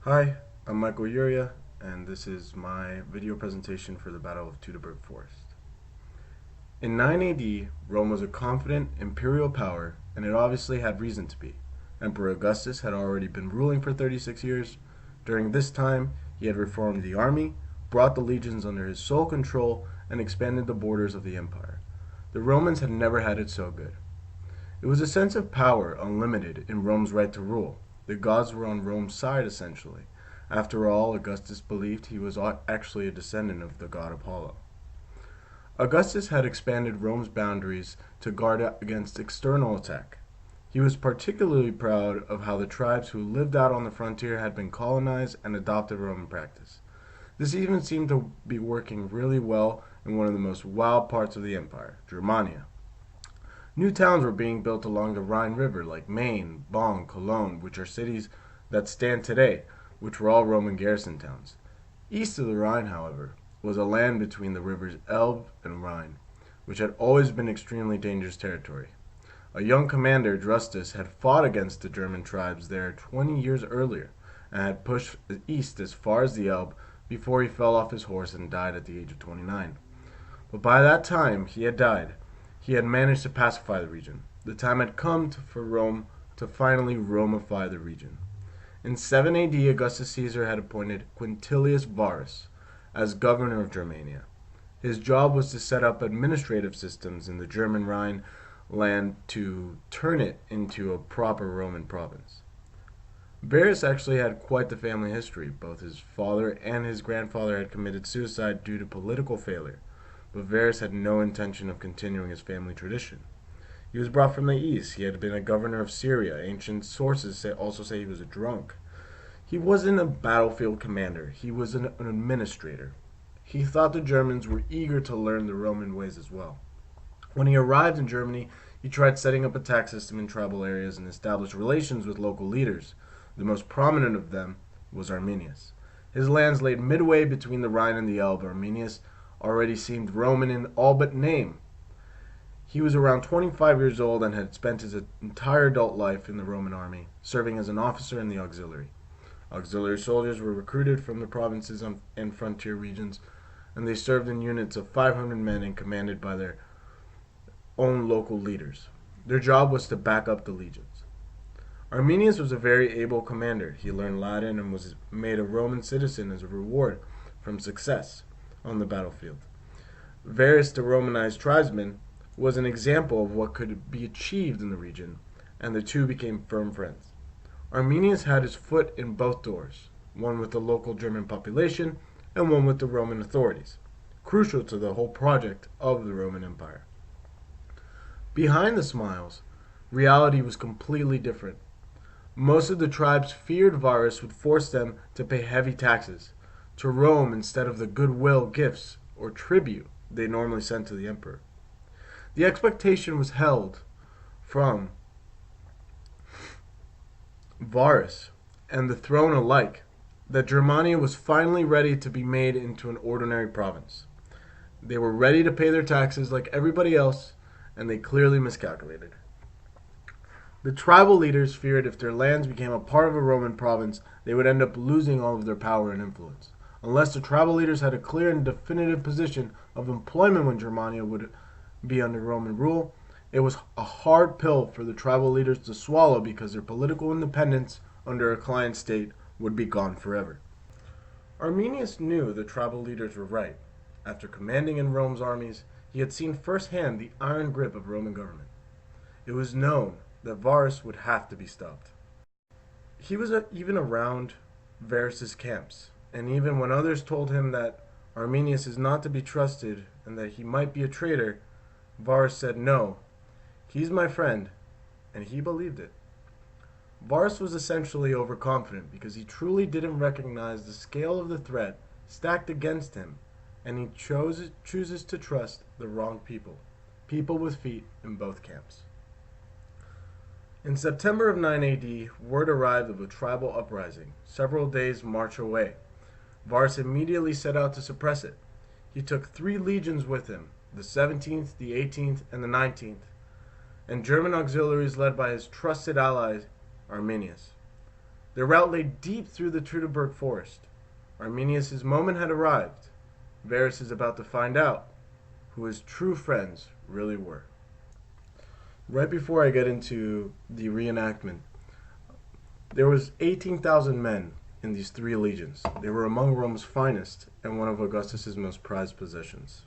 Hi, I'm Michael Uria, and this is my video presentation for the Battle of Teutoburg Forest. In 9 AD, Rome was a confident imperial power, and it obviously had reason to be. Emperor Augustus had already been ruling for 36 years. During this time, he had reformed the army, brought the legions under his sole control, and expanded the borders of the empire. The Romans had never had it so good. It was a sense of power unlimited in Rome's right to rule. The gods were on Rome's side, essentially. After all, Augustus believed he was actually a descendant of the god Apollo. Augustus had expanded Rome's boundaries to guard against external attack. He was particularly proud of how the tribes who lived out on the frontier had been colonized and adopted Roman practice. This even seemed to be working really well in one of the most wild parts of the empire, Germania. New towns were being built along the Rhine River, like Maine, Bonn, Cologne, which are cities that stand today, which were all Roman garrison towns. East of the Rhine, however, was a land between the rivers Elbe and Rhine, which had always been extremely dangerous territory. A young commander, Drustus, had fought against the German tribes there 20 years earlier, and had pushed east as far as the Elbe before he fell off his horse and died at the age of 29. But by that time he had died. He had managed to pacify the region. The time had come for Rome to finally Romify the region. In 7 AD, Augustus Caesar had appointed Quintilius Varus as governor of Germania. His job was to set up administrative systems in the German Rhine land to turn it into a proper Roman province. Varus actually had quite the family history. Both his father and his grandfather had committed suicide due to political failure, but Varus had no intention of continuing his family tradition. He was brought from the east. He had been a governor of Syria. Ancient sources also say he was a drunk. He wasn't a battlefield commander. He was an administrator. He thought the Germans were eager to learn the Roman ways as well. When he arrived in Germany, he tried setting up a tax system in tribal areas and established relations with local leaders. The most prominent of them was Arminius. His lands laid midway between the Rhine and the Elbe. Arminius already seemed Roman in all but name. He was around 25 years old and had spent his entire adult life in the Roman army, serving as an officer in the auxiliary. Auxiliary soldiers were recruited from the provinces and frontier regions, and they served in units of 500 men and commanded by their own local leaders. Their job was to back up the legions. Arminius was a very able commander. He learned Latin and was made a Roman citizen as a reward from success on the battlefield. Varus, the Romanized tribesman, was an example of what could be achieved in the region, and the two became firm friends. Arminius had his foot in both doors, one with the local German population and one with the Roman authorities, crucial to the whole project of the Roman Empire. Behind the smiles, reality was completely different. Most of the tribes feared Varus would force them to pay heavy taxes to Rome instead of the goodwill gifts or tribute they normally sent to the emperor. The expectation was held from Varus and the throne alike that Germania was finally ready to be made into an ordinary province. They were ready to pay their taxes like everybody else, and they clearly miscalculated. The tribal leaders feared if their lands became a part of a Roman province, they would end up losing all of their power and influence. Unless the tribal leaders had a clear and definitive position of employment when Germania would be under Roman rule, it was a hard pill for the tribal leaders to swallow because their political independence under a client state would be gone forever. Arminius knew the tribal leaders were right. After commanding in Rome's armies, he had seen firsthand the iron grip of Roman government. It was known that Varus would have to be stopped. He was even around Varus's camps, and even when others told him that Arminius is not to be trusted and that he might be a traitor, Varus said no. He's my friend, and he believed it. Varus was essentially overconfident because he truly didn't recognize the scale of the threat stacked against him, and he chooses to trust the wrong people with feet in both camps. In September of 9 AD, word arrived of a tribal uprising, several days' march away. Varus immediately set out to suppress it. He took 3 legions with him, the 17th, the 18th, and the 19th, and German auxiliaries led by his trusted ally, Arminius. Their route lay deep through the Teutoburg Forest. Arminius' moment had arrived. Varus is about to find out who his true friends really were. Right before I get into the reenactment, there was 18,000 men in these three legions. They were among Rome's finest and one of Augustus's most prized possessions.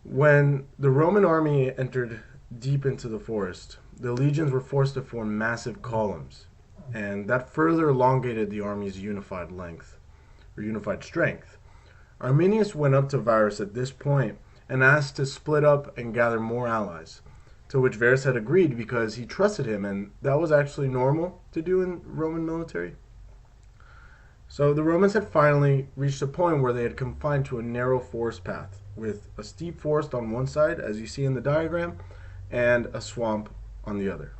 When the Roman army entered deep into the forest, the legions were forced to form massive columns, and that further elongated the army's unified length, or unified strength. Arminius went up to Varus at this point and asked to split up and gather more allies, to which Varus had agreed because he trusted him, and that was actually normal to do in Roman military. So the Romans had finally reached a point where they had confined to a narrow forest path, with a steep forest on one side, as you see in the diagram, and a swamp on the other.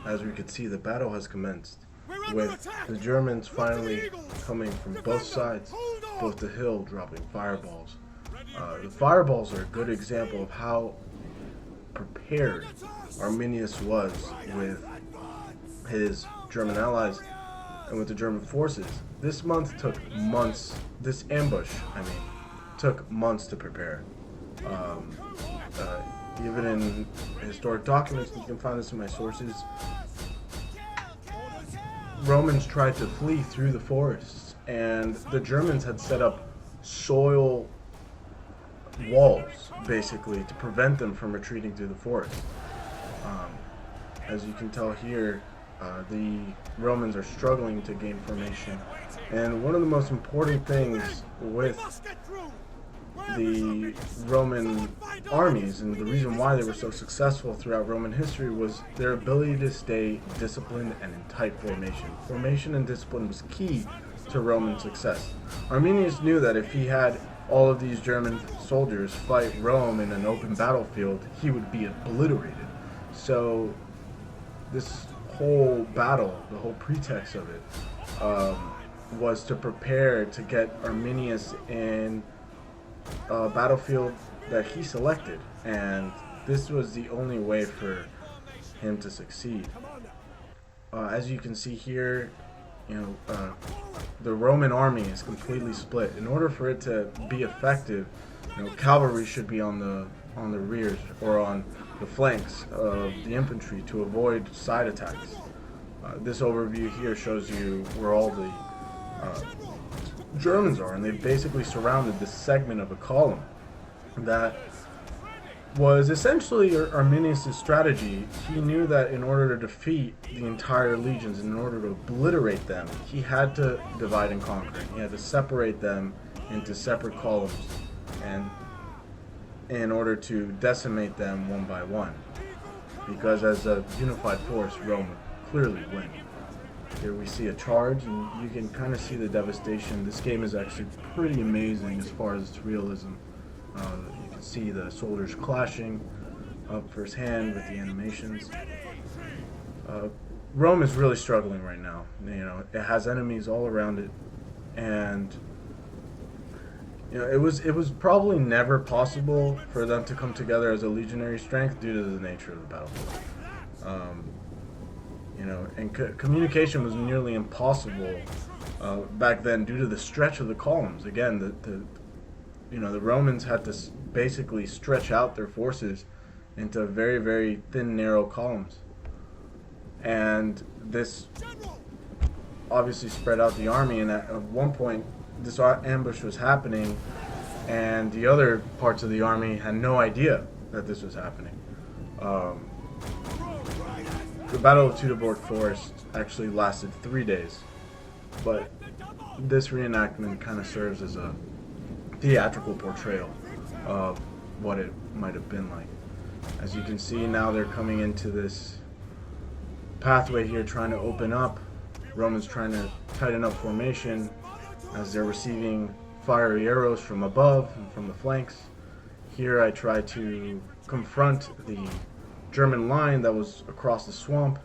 As we could see, the battle has commenced, with the Germans finally coming from both sides, both the hill dropping fireballs. The fireballs are a good example of how prepared Arminius was with his German allies and with the German forces. This ambush, took months to prepare. Even in historic documents, you can find this in my sources, Romans tried to flee through the forests, and the Germans had set up soil walls, basically, to prevent them from retreating through the forest. As you can tell here, the Romans are struggling to gain formation, and one of the most important things with the Roman armies, and the reason why they were so successful throughout Roman history, was their ability to stay disciplined and in tight formation. Formation and discipline was key to Roman success. Arminius knew that if he had all of these German soldiers fight Rome in an open battlefield, he would be obliterated. So this whole battle, the whole pretext of it, was to prepare to get Arminius in a battlefield that he selected, and this was the only way for him to succeed. As you can see here, the Roman army is completely split. In order for it to be effective, cavalry should be on the rears or on the flanks of the infantry to avoid side attacks. This overview here shows you where all the Germans are, and they basically surrounded this segment of a column that was essentially Arminius' strategy. He knew that in order to defeat the entire legions, in order to obliterate them, he had to divide and conquer. He had to separate them into separate columns, and in order to decimate them one by one, because as a unified force, Rome would clearly win. Here we see a charge, and you can kind of see the devastation. This game is actually pretty amazing as far as its realism. You can see the soldiers clashing up firsthand with the animations. Rome is really struggling right now. It has enemies all around it, and it was probably never possible for them to come together as a legionary strength due to the nature of the battlefield. And communication was nearly impossible back then due to the stretch of the columns. Again, the Romans had to basically stretch out their forces into very, very thin, narrow columns, and this obviously spread out the army. And at one point, this ambush was happening, and the other parts of the army had no idea that this was happening. The Battle of Teutoburg Forest actually lasted 3 days, but this reenactment kind of serves as a theatrical portrayal of what it might have been like. As you can see, now they're coming into this pathway here, trying to open up. Romans trying to tighten up formation as they're receiving fiery arrows from above and from the flanks. Here I try to confront the German line that was across the swamp,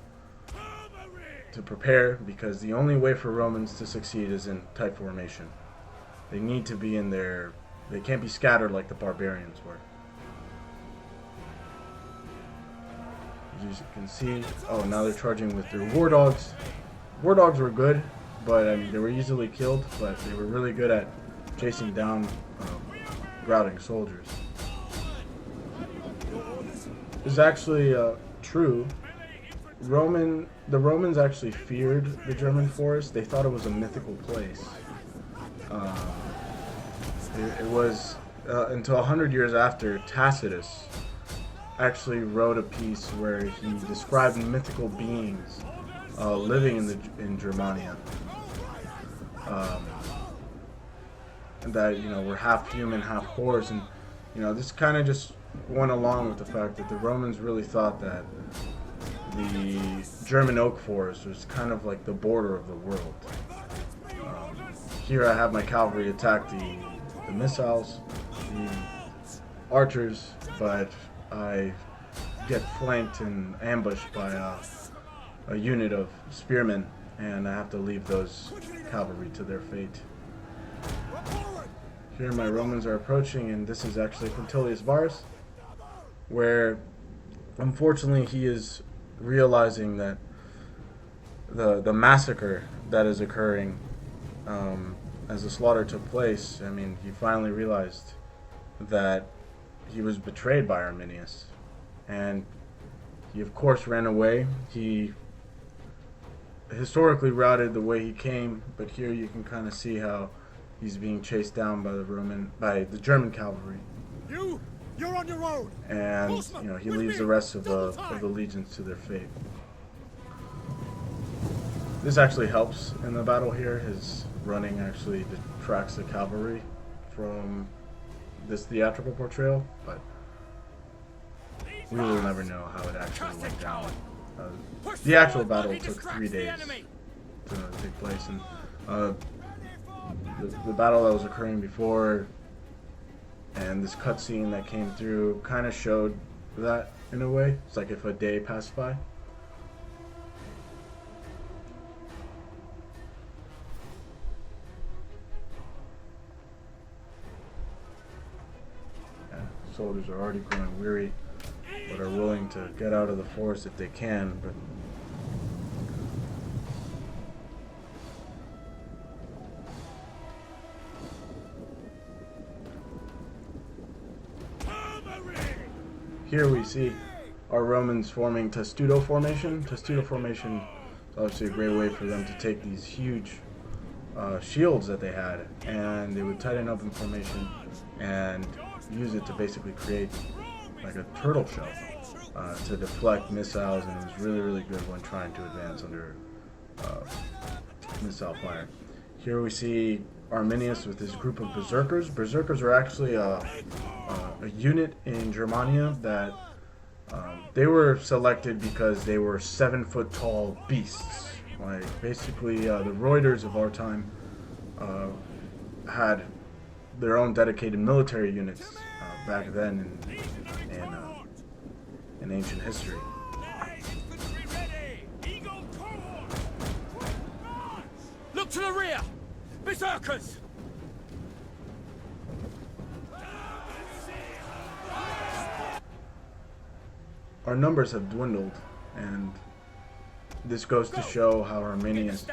to prepare, because the only way for Romans to succeed is in tight formation. They need to be in their... They can't be scattered like the barbarians were. As you can see, oh, now they're charging with their war dogs. War dogs were good, but I mean, they were easily killed, but they were really good at chasing down routing soldiers. It's actually true. The Romans actually feared the German forest. They thought it was a mythical place. It was until 100 years after Tacitus actually wrote a piece where he described mythical beings living in Germania, that, you know, were half human, half horse, and, you know, this kind of just went along with the fact that the Romans really thought that the German oak forest was kind of like the border of the world. Here I have my cavalry attack the missiles, the archers, but I get flanked and ambushed by a unit of spearmen, and I have to leave those cavalry to their fate. Here my Romans are approaching, and this is actually Quintilius Varus, where unfortunately he is realizing that the massacre that is occurring as the slaughter took place. I mean, he finally realized that he was betrayed by Arminius, and he of course ran away. He historically routed the way he came, but here you can kind of see how he's being chased down by the German cavalry. You're on your own. And you know, he leaves the rest of the legions to their fate. This actually helps in the battle here. His running actually detracts the cavalry from this theatrical portrayal, but we will never know how it actually went down. The actual battle took 3 days to take place, and the battle that was occurring before and this cutscene that came through kind of showed that in a way. It's like if a day passed by. Soldiers are already growing weary, but are willing to get out of the forest if they can. But here we see our Romans forming testudo formation. Testudo formation is obviously a great way for them to take these huge shields that they had, and they would tighten up in formation and use it to basically create like a turtle shell to deflect missiles, and it was really, really good when trying to advance under missile fire. Here we see Arminius with his group of berserkers. Berserkers are actually a unit in Germania that they were selected because they were 7-foot tall beasts. Like basically the Reuters of our time had their own dedicated military units back then in ancient history. Look to the rear! Berserkers! Our numbers have dwindled, and this goes to show how Arminius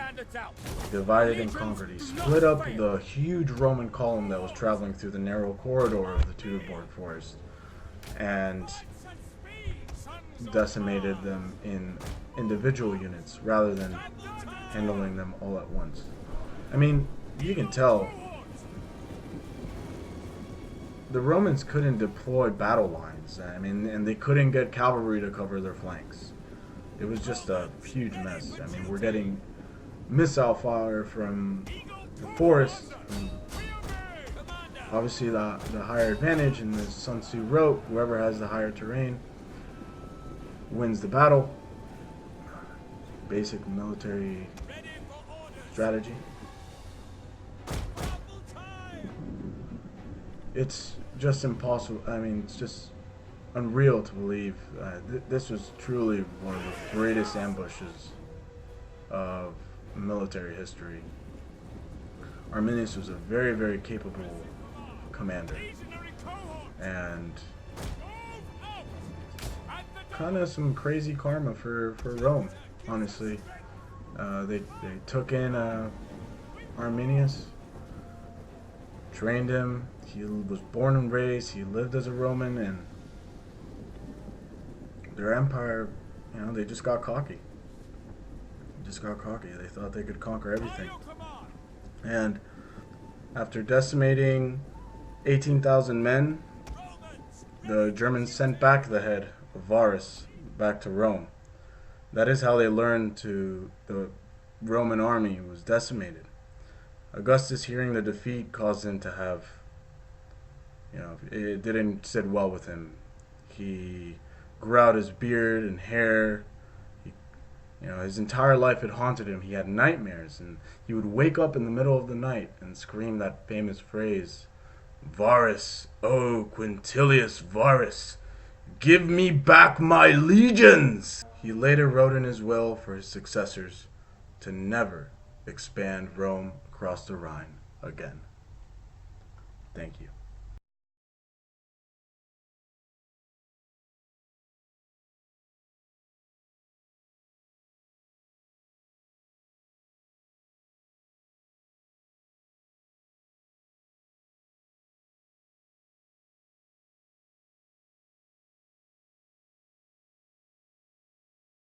divided and conquered. He split up the huge Roman column that was traveling through the narrow corridor of the Teutoburg Forest and decimated them in individual units rather than handling them all at once. I mean, you can tell the Romans couldn't deploy battle lines. I mean, and they couldn't get cavalry to cover their flanks. It was just a huge mess. I mean, we're getting missile fire from the forest. And obviously, the higher advantage, and as Sun Tzu wrote, whoever has the higher terrain wins the battle. Basic military strategy. It's just impossible. I mean, it's just unreal to believe. This was truly one of the greatest ambushes of military history. Arminius was a very, very capable commander, and kind of some crazy karma for Rome, honestly. They took in Arminius, trained him. He was born and raised. He lived as a Roman, and their empire, they just got cocky. They thought they could conquer everything. And after decimating 18,000 men, the Germans sent back the head of Varus back to Rome. That is how they learned the Roman army was decimated. Augustus, hearing the defeat, caused him to have, it didn't sit well with him. He grew out his beard and hair. His entire life had haunted him. He had nightmares, and he would wake up in the middle of the night and scream that famous phrase, "Varus, oh Quintilius Varus, give me back my legions!" He later wrote in his will for his successors to never expand Rome across the Rhine again. Thank you.